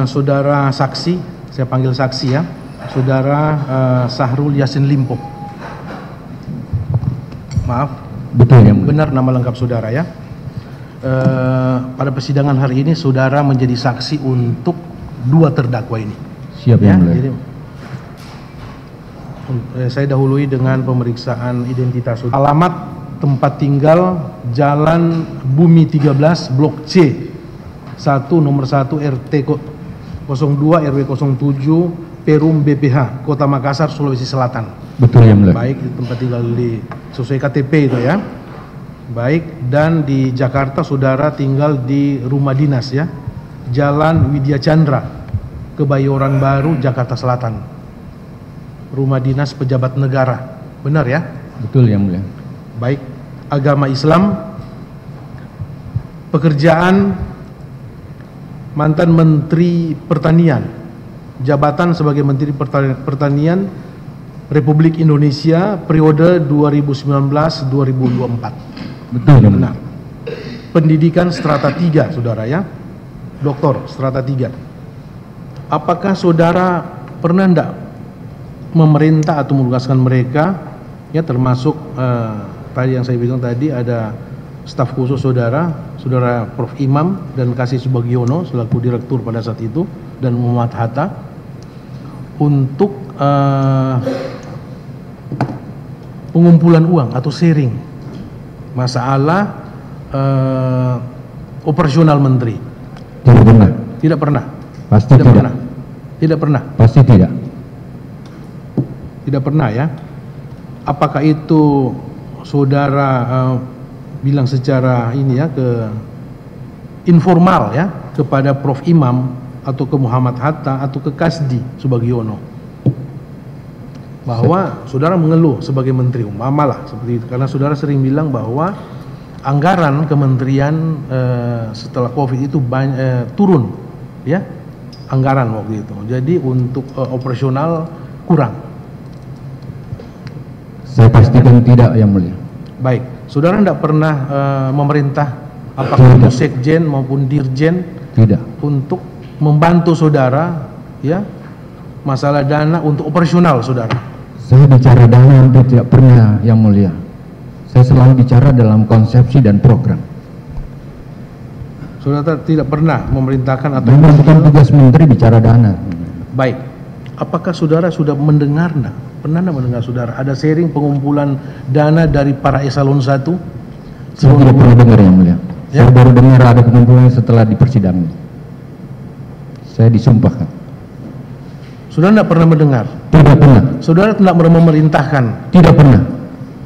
saudara saksi, saya panggil saksi ya, saudara Sahrul Yassin Limpo. Maaf, betul ya, benar nama lengkap saudara ya. Pada persidangan hari ini saudara menjadi saksi untuk 2 terdakwa ini. Siap ya, jadi, saya dahului dengan pemeriksaan identitas. Alamat tempat tinggal Jalan Bumi 13 Blok C 1 nomor 1 RT 02 RW 07 Perum BPH Kota Makassar, Sulawesi Selatan. Betul ya, Mulia. Baik, tempat tinggal di sesuai KTP itu ya. Baik, dan di Jakarta saudara tinggal di rumah dinas ya, Jalan Widya Chandra, Kebayoran Baru, Jakarta Selatan. Rumah dinas pejabat negara, benar ya? Betul ya, Mulia. Baik, agama Islam, pekerjaan mantan Menteri Pertanian, jabatan sebagai Menteri Pertanian Republik Indonesia periode 2019-2024. Betul ya, benar. Pendidikan strata 3 saudara ya, doktor strata 3. Apakah saudara pernah enggak memerintah atau menugaskan mereka ya, termasuk tadi yang saya bilang tadi ada staf khusus saudara Prof. Imam dan Kasih Subagiono selaku direktur pada saat itu, dan Muhammad Hatta untuk pengumpulan uang atau sharing masalah operasional menteri? Tidak pernah. Tidak pernah. Pasti tidak tidak. Pernah. Tidak pernah. Pasti tidak. Tidak pernah ya. Apakah itu saudara bilang secara ini ya, ke informal ya, kepada Prof. Imam atau ke Muhammad Hatta atau ke Kasdi Subagiono, bahwa saudara mengeluh sebagai menteri, umpamalah seperti itu, karena saudara sering bilang bahwa anggaran kementerian setelah COVID itu turun ya, anggaran waktu itu, jadi untuk operasional kurang. Saya pastikan tidak yang mulia. Baik, saudara tidak pernah memerintah apakah itu sekjen maupun dirjen tidak untuk membantu saudara ya, masalah dana untuk operasional saudara? Saya bicara dana hampir tidak pernah yang mulia. Saya selalu bicara dalam konsepsi dan program. Saudara tidak pernah memerintahkan atau memang bukan tugas menteri bicara dana. Baik, apakah saudara sudah mendengar pernah mendengar saudara ada sharing pengumpulan dana dari para eselon 1? Saya tidak pernah dengar yang mulia ya? Saya baru dengar ada pengumpulan setelah di persidangan. Saya disumpahkan. Saudara tidak pernah mendengar? Tidak pernah. Saudara tidak pernah memerintahkan? Tidak pernah.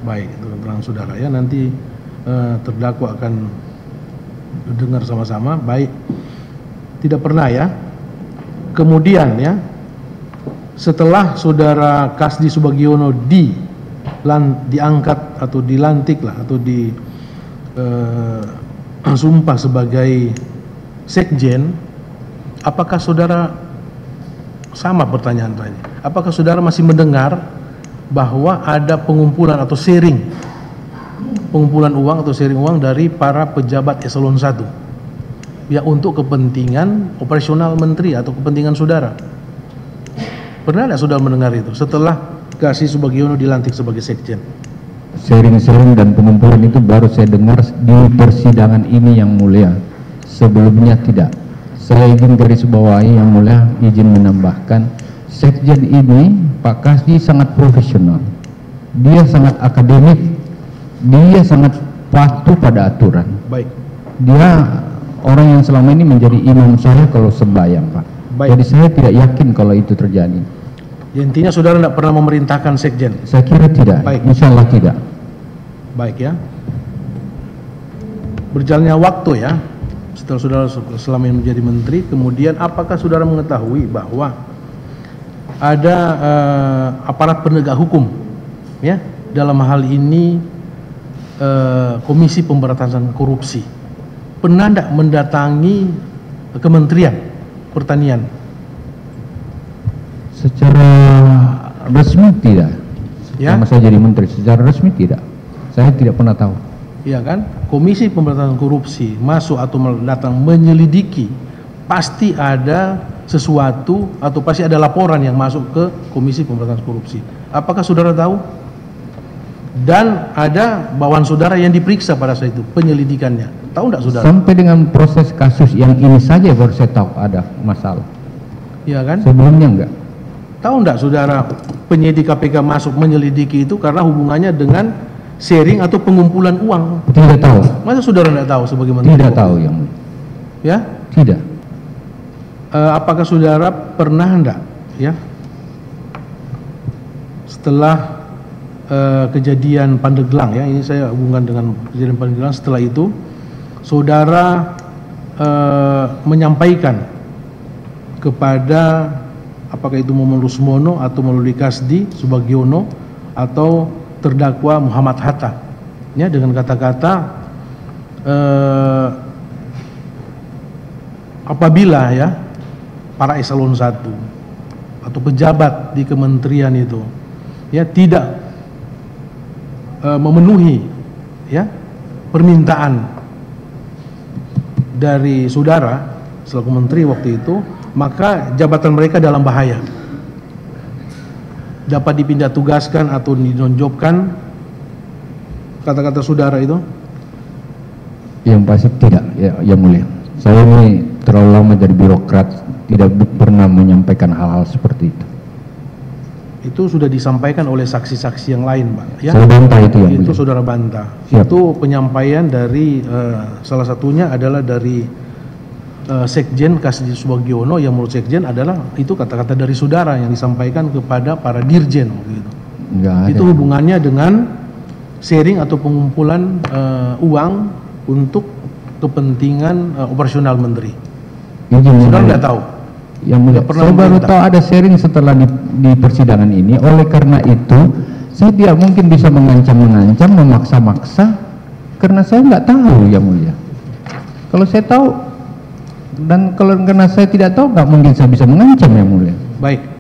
Baik, itu keterangan saudara ya, nanti terdakwa akan dengar sama-sama. Baik, tidak pernah ya. Kemudian ya, setelah saudara Kasdi Subagiono diangkat atau dilantik lah, atau disumpah sebagai sekjen, apakah saudara, sama pertanyaan tadi, apakah saudara masih mendengar bahwa ada pengumpulan atau sharing, pengumpulan uang atau sharing uang dari para pejabat eselon 1 ya, untuk kepentingan operasional menteri atau kepentingan saudara? Pernah tidak saudara mendengar itu setelah Kasih Subagiono dilantik sebagai sekjen? Sharing-sharing dan pengumpulan itu baru saya dengar di persidangan ini yang mulia. Sebelumnya tidak. Saya ingin garis bawahi yang mulia, izin menambahkan, sekjen ini Pak Kasdi sangat profesional, dia sangat akademik, dia sangat patuh pada aturan. Baik. Dia orang yang selama ini menjadi imam saya kalau sembahyang, Pak. Baik. Jadi saya tidak yakin kalau itu terjadi. Ya, intinya saudara tidak pernah memerintahkan sekjen? Saya kira tidak. Baik. Insya Allah tidak. Baik ya. Berjalannya waktu ya, setelah saudara selama ini menjadi menteri, kemudian apakah saudara mengetahui bahwa ada aparat penegak hukum ya, dalam hal ini Komisi Pemberantasan Korupsi, pernah tidak mendatangi Kementerian Pertanian? Secara resmi tidak. Ya? Selama saya jadi menteri, secara resmi tidak. Saya tidak pernah tahu. Iya kan? Komisi Pemberantasan Korupsi masuk atau datang menyelidiki pasti ada sesuatu atau pasti ada laporan yang masuk ke Komisi Pemberantasan Korupsi. Apakah saudara tahu? Dan ada bawahan saudara yang diperiksa pada saat itu, penyelidikannya. Tahu enggak saudara? Sampai dengan proses kasus yang ini saja baru saya tahu ada masalah. Iya kan? Sebelumnya enggak. Tahu enggak saudara, penyidik KPK masuk menyelidiki itu karena hubungannya dengan sharing atau pengumpulan uang? Tidak tahu. Masa saudara enggak tahu sebagai menteri? Tidak tahu yang mulia. Ya? Tidak. Apakah saudara pernah enggak ya setelah kejadian Pandeglang, ya ini saya hubungkan dengan kejadian Pandeglang, setelah itu saudara menyampaikan kepada apakah itu Momon Rusmono atau melalui Kasdi Subagiono atau terdakwa Muhammad Hatta ya dengan kata-kata apabila ya para eselon 1 atau pejabat di kementerian itu ya tidak memenuhi ya permintaan dari saudara selaku menteri waktu itu, maka jabatan mereka dalam bahaya, dapat dipindah tugaskan atau dinonjolkan. Kata-kata saudara itu yang pasti tidak ya, yang mulia. Saya ini terlalu lama jadi birokrat, tidak pernah menyampaikan hal-hal seperti itu. Itu sudah disampaikan oleh saksi-saksi yang lain, Pak. Ya? Saya bantah itu yang itu mulia. saudara bantah. Siap. Itu penyampaian dari salah satunya adalah dari Sekjen Kasdi Subagiono, yang menurut Sekjen adalah itu kata-kata dari saudara yang disampaikan kepada para dirjen gitu. Enggak ada. Itu hubungannya dengan sharing atau pengumpulan uang untuk kepentingan operasional menteri. Saudara tidak tahu? Yang mulia, saya baru tahu ada sharing setelah di persidangan ini. Oleh karena itu saya tidak mungkin bisa mengancam-mengancam, memaksa-maksa, karena saya nggak tahu yang mulia. Kalau saya tahu dan kalau karena saya tidak tahu, nggak mungkin saya bisa mengancam yang mulia. Baik.